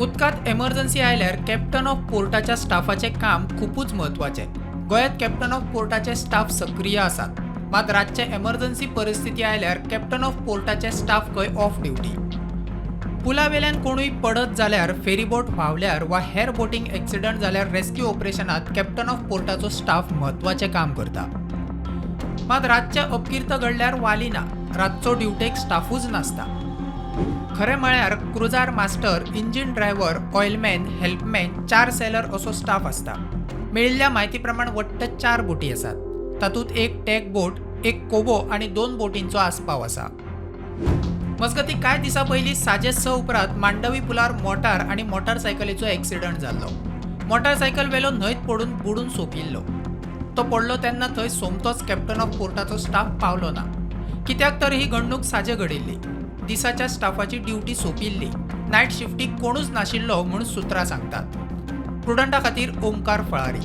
उदकात emergency आयल्यार captain of पोर्टाच्या स्टाफाचे काम खूपच महत्वाचे. गोंयांत कॅप्टन ऑफ पोर्टाचे स्टाफ सक्रिय आसात. मात रातचे एमर्जन्सी परिस्थिती आयल्यार कॅप्टन ऑफ पोर्टाचे स्टाफ खंय ऑफ ड्युटी. पुलावेल्यान कोणूय पडत जाल्यार, फेरीबोट व्हांवल्यार वा हेर बोटींग एक्सिडंट जाल्यार रेस्क्यू ऑपरेशनात कॅप्टन ऑफ पोर्टाचो स्टाफ म्हत्वाचें काम करता. मात रातचे अपकिर्त घडल्यार वाली ना, रातचो ड्युटेक स्टाफूच नासता. खरें म्हळ्यार क्रुजार मास्टर, इंजिन ड्रायव्हर, ऑयलमॅन, हेल्पमॅन, 4 सेलर असो स्टाफ आसता. मेळिल्ल्या म्हायती प्रमाण वट्ट 4 बोटी आसात. तातूंत एक टॅग बोट, एक कोबो आनी 2 बोटींचो आस्पाव आसा. मजगतीं कांय दिसां पयलीं साजे 6 उपरांत मांडवी पुलार मोटार आनी मोटारसायकलीचो एक्सिडंट जाल्लो. मोटारसायकल वेलो न्हंयत पडून बुडून सोंपिल्लो. तो पडलो तेन्ना थंय सोमतोच कॅप्टन ऑफ पोर्टाचो स्टाफ पावलो ना. कित्याक तर ही घडणूक साजे घडिल्ली. दिसाच्या स्टाफाची ड्युटी सोंपिल्ली. नायट शिफ्टीक कोणूच नाशिल्लो म्हूण सुत्रां सांगतात. प्रुडंटा खातीर ओमकार फळारी.